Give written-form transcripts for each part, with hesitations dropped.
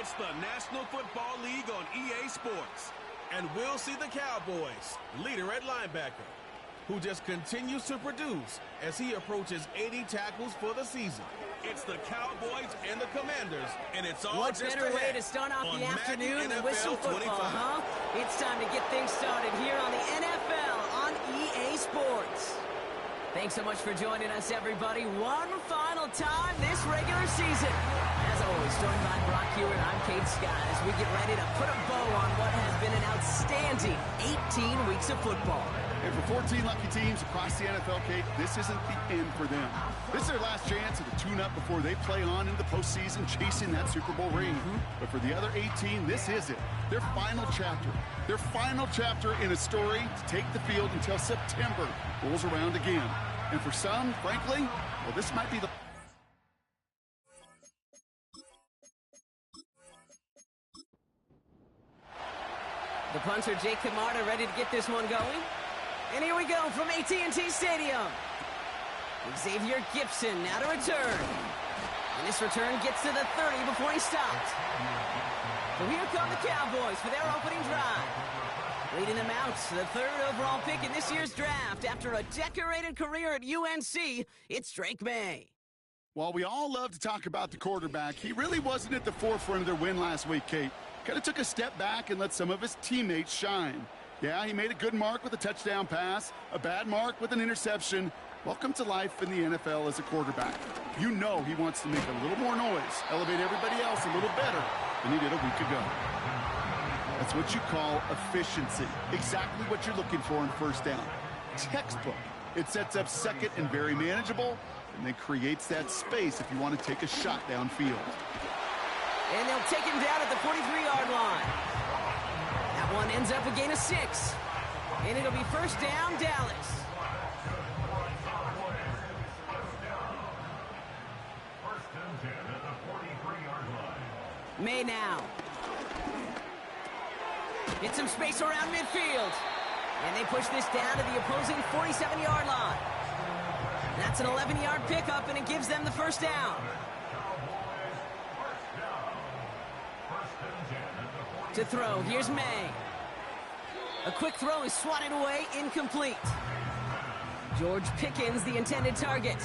It's the National Football League on EA Sports. And we'll see the Cowboys, leader at linebacker, who just continues to produce as he approaches 80 tackles for the season. It's the Cowboys and the Commanders, and it's all what just better way to start off the afternoon than with some football, 25. huh? It's time to get things started here on the NFL on EA Sports. Thanks so much for joining us, everybody. One final time this regular season. As always, joined by Brock Hewitt, I'm Kate Scott, as we get ready to put a bow on what has been an outstanding 18 weeks of football. And for 14 lucky teams across the NFL, Kate, this isn't the end for them. This is their last chance at a tune-up before they play on into the postseason, chasing that Super Bowl ring. But for the other 18, this is it. Their final chapter. Their final chapter in a story to take the field until September rolls around again. And for some, frankly, well, this might be the... The punter, Jake Camarda, ready to get this one going. And here we go from AT&T Stadium. Xavier Gipson now to return. And this return gets to the 30 before he stopped. So here come the Cowboys for their opening drive. Leading them out to the third overall pick in this year's draft. After a decorated career at UNC, it's Drake May. While we all love to talk about the quarterback, he really wasn't at the forefront of their win last week, Kate. Kind of took a step back and let some of his teammates shine. Yeah, he made a good mark with a touchdown pass, a bad mark with an interception. Welcome to life in the NFL as a quarterback. You know he wants to make a little more noise, elevate everybody else a little better than he did a week ago. That's what you call efficiency. Exactly what you're looking for in first down. Textbook. It sets up second and very manageable, and then creates that space if you want to take a shot downfield. And they'll take him down at the 43-yard line. That one ends up a gain of 6. And it'll be first down, Dallas. May now. Get some space around midfield. And they push this down to the opposing 47-yard line. That's an 11-yard pickup, and it gives them the first down. To throw, here's May. A quick throw is swatted away, incomplete. George Pickens, the intended target.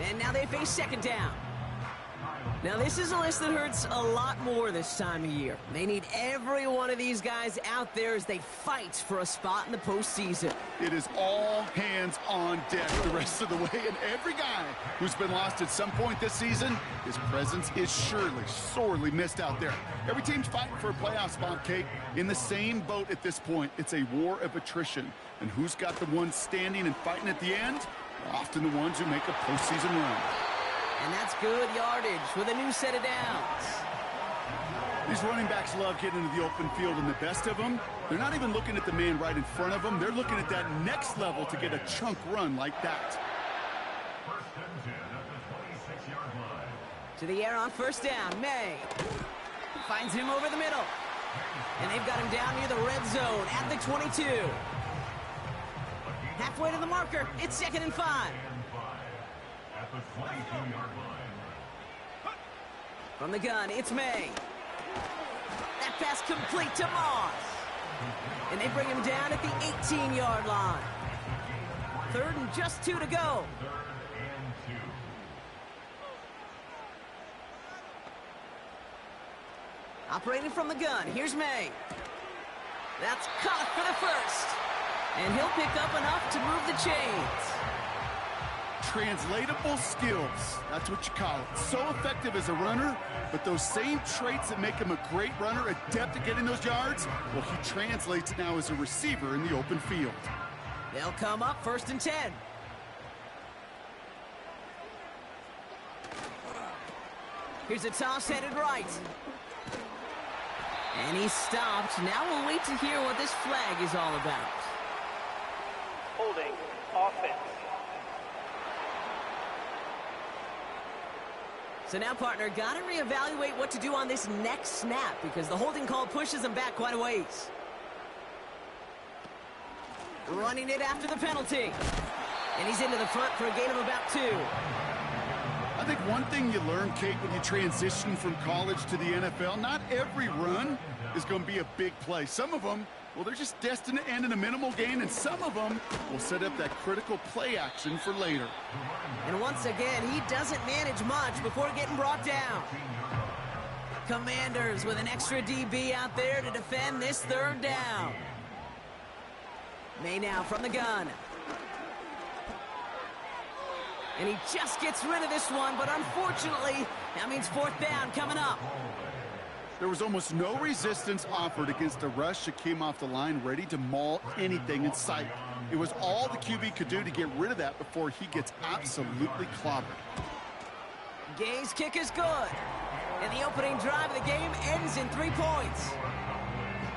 And now they face second down. Now this is a list that hurts a lot more this time of year. They need every one of these guys out there as they fight for a spot in the postseason. It is all hands on deck the rest of the way, and every guy who's been lost at some point this season, his presence is surely sorely missed out there. Every team's fighting for a playoff spot, Kate. In the same boat at this point, it's a war of attrition. And who's got the ones standing and fighting at the end? Often the ones who make a postseason run. And that's good yardage with a new set of downs. These running backs love getting into the open field, and the best of them, they're not even looking at the man right in front of them. They're looking at that next level to get a chunk run like that. To the air on first down, May. Finds him over the middle. And they've got him down near the red zone at the 22. Halfway to the marker, it's second and 5. From the gun, it's May. That pass complete to Moss. And they bring him down at the 18-yard line. Third and just 2 to go. Operating from the gun, here's May. That's caught for the first. And he'll pick up enough to move the chains. Translatable skills, that's what you call it. So effective as a runner, but those same traits that make him a great runner, adept at getting those yards, well, he translates it now as a receiver in the open field. They'll come up first and 10. Here's a toss headed right. And he's stopped. Now we'll wait to hear what this flag is all about. Holding offense. So now, partner, got to reevaluate what to do on this next snap because the holding call pushes him back quite a ways. Running it after the penalty. And he's into the front for a gain of about 2. I think one thing you learn, Kate, when you transition from college to the NFL, not every run is going to be a big play. Some of them, well, they're just destined to end in a minimal gain, and some of them will set up that critical play action for later. And once again, he doesn't manage much before getting brought down. Commanders with an extra DB out there to defend this third down. May now from the gun. And he just gets rid of this one, but unfortunately, that means fourth down coming up. There was almost no resistance offered against a rush that came off the line ready to maul anything in sight. It was all the QB could do to get rid of that before he gets absolutely clobbered. Gay's kick is good. And the opening drive of the game ends in 3 points.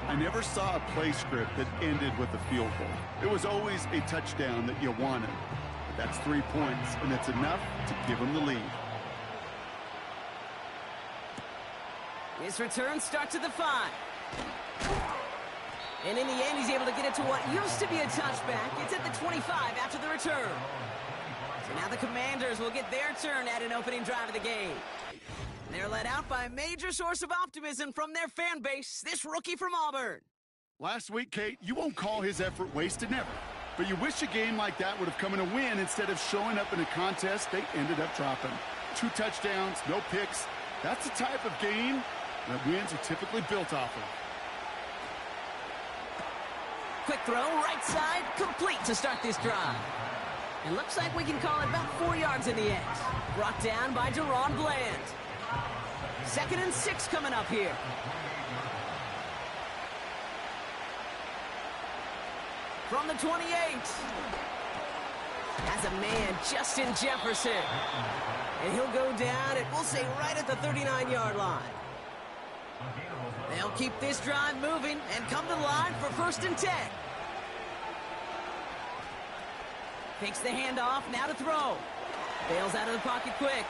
I never saw a play script that ended with a field goal. It was always a touchdown that you wanted. But that's 3 points, and it's enough to give him the lead. His return starts at the 5. And in the end, he's able to get it to what used to be a touchback. It's at the 25 after the return. So now the Commanders will get their turn at an opening drive of the game. They're led out by a major source of optimism from their fan base, this rookie from Auburn. Last week, Kate, you won't call his effort wasted, never. But you wish a game like that would have come in a win instead of showing up in a contest they ended up dropping. 2 touchdowns, no picks. That's the type of game that wins are typically built off of. Quick throw, right side, complete to start this drive. It looks like we can call it about 4 yards in the end. Brought down by Deron Bland. 2nd and 6 coming up here. From the 28. Has a man, Justin Jefferson. And he'll go down at, we'll say, right at the 39-yard line. They'll keep this drive moving and come to the line for 1st and 10. Takes the handoff, now to throw. Bails out of the pocket quick.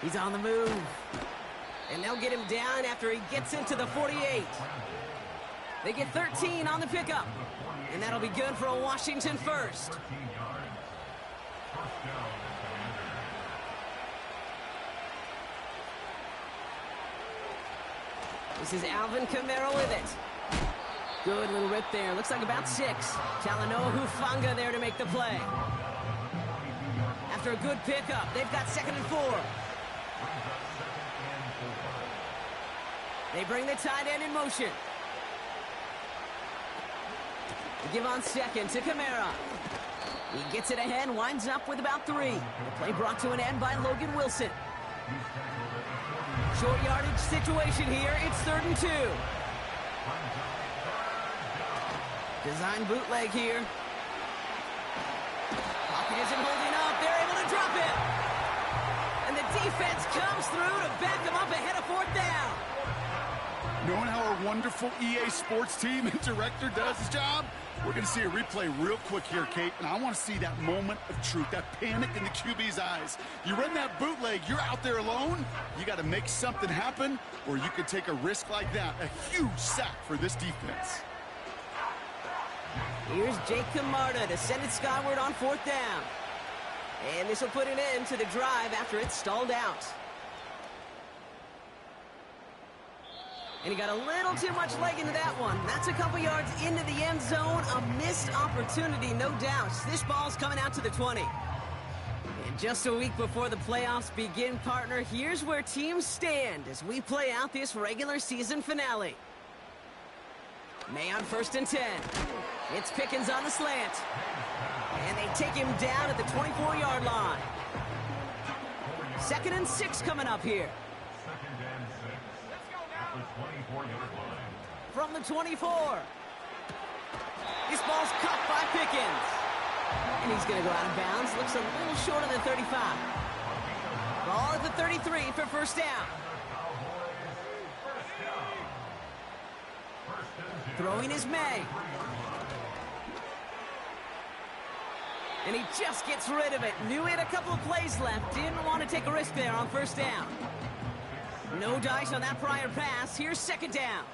He's on the move. And they'll get him down after he gets into the 48. They get 13 on the pickup. And that'll be good for a Washington first. This is Alvin Kamara with it. Good little rip there. Looks like about 6. Talanoa Hufanga there to make the play. After a good pickup, they've got 2nd and 4. They bring the tight end in motion. They give on 2nd to Kamara. He gets it ahead, winds up with about 3. The play brought to an end by Logan Wilson. Short yardage situation here. It's 3rd and 2. Design bootleg here. Pocket isn't holding up. They're able to drop it. And the defense comes through to back them up ahead of 4th down. Knowing how our wonderful EA Sports team and director does his job, we're going to see a replay real quick here, Kate, and I want to see that moment of truth, that panic in the QB's eyes. You run that bootleg, you're out there alone, you got to make something happen, or you could take a risk like that, a huge sack for this defense. Here's Jake Camarda to send it skyward on 4th down. And this will put an end to the drive after it's stalled out. And he got a little too much leg into that one. That's a couple yards into the end zone. A missed opportunity, no doubt. This ball's coming out to the 20. And just a week before the playoffs begin, partner, here's where teams stand as we play out this regular season finale. May on 1st and 10. It's Pickens on the slant. And they take him down at the 24-yard line. 2nd and 6 coming up here. From the 24. This ball's caught by Pickens. And he's going to go out of bounds. Looks a little short of the 35. Ball at the 33 for 1st down. Throwing is May. And he just gets rid of it. Knew he had a couple of plays left. Didn't want to take a risk there on 1st down. No dice on that prior pass. Here's 2nd down.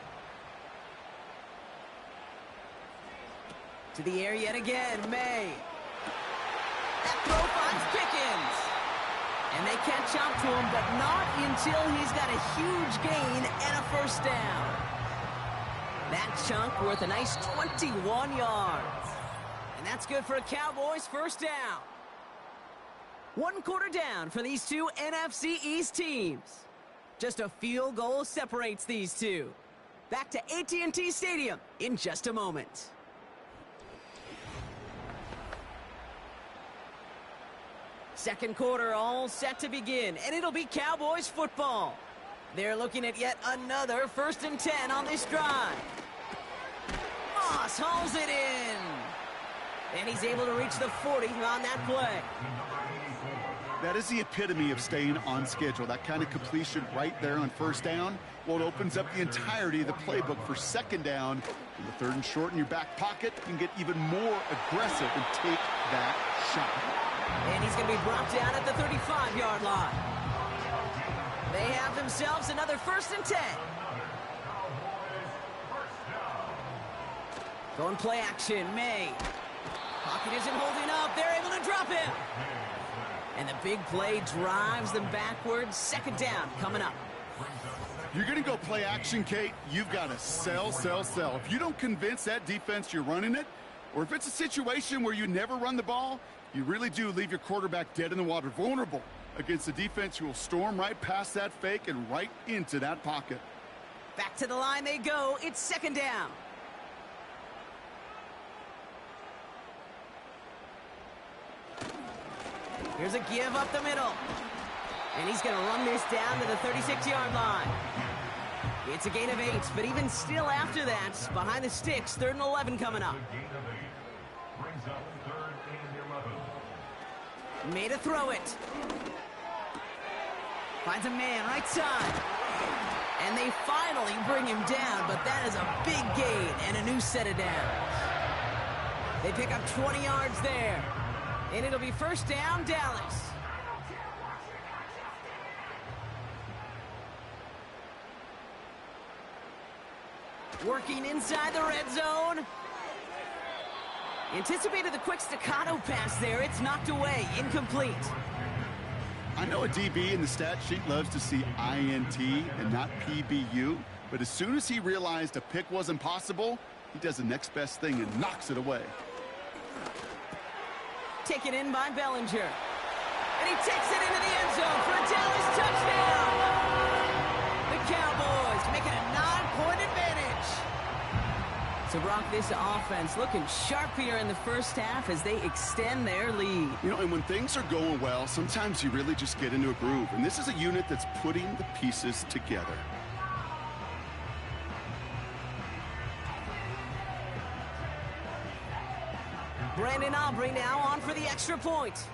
To the air yet again, May. That throw finds Pickens. And they catch up to him, but not until he's got a huge gain and a first down. That chunk worth a nice 21 yards. And that's good for a Cowboys first down. 1 quarter down for these two NFC East teams. Just a field goal separates these two. Back to AT&T Stadium in just a moment. Second quarter all set to begin, and it'll be Cowboys football. They're looking at yet another 1st and 10 on this drive. Moss hauls it in. And he's able to reach the 40 on that play. That is the epitome of staying on schedule. That kind of completion right there on first down. Well, it opens up the entirety of the playbook for second down. In the 3rd and short in your back pocket, you can get even more aggressive and take that shot. And he's going to be brought down at the 35-yard line. They have themselves another 1st and 10. Going play action, May. Pocket isn't holding up. They're able to drop him. And the big play drives them backwards. 2nd down coming up. You're going to go play action, Kate. You've got to sell, sell, sell. If you don't convince that defense you're running it, or if it's a situation where you never run the ball, you really do leave your quarterback dead in the water, vulnerable against a defense who will storm right past that fake and right into that pocket. Back to the line they go. It's 2nd down. Here's a give up the middle. And he's going to run this down to the 36-yard line. It's a gain of 8, but even still after that, behind the sticks, 3rd and 11 coming up. Made a throw it. Finds a man right side. And they finally bring him down, but that is a big gain and a new set of downs. They pick up 20 yards there. And it'll be 1st down, Dallas. Working inside the red zone. Anticipated the quick staccato pass there. It's knocked away. Incomplete. I know a DB in the stat sheet loves to see INT and not PBU, but as soon as he realized a pick wasn't possible, he does the next best thing and knocks it away. Taken in by Bellinger. And he takes it into the end zone for a Dallas touchdown. The Cowboys making a 9-point advantage. So, Brock, this offense looking sharp here in the first half as they extend their lead. You know, and when things are going well, sometimes you really just get into a groove. And this is a unit that's putting the pieces together. Brandon Aubrey now on for the extra point.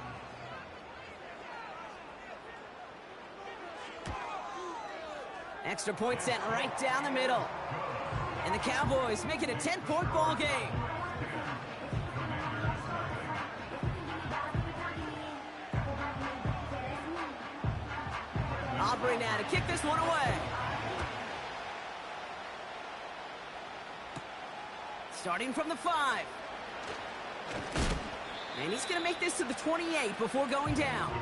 Extra point sent right down the middle. And the Cowboys make it a 10-point ball game. Aubrey now to kick this one away. Starting from the 5. And he's going to make this to the 28 before going down.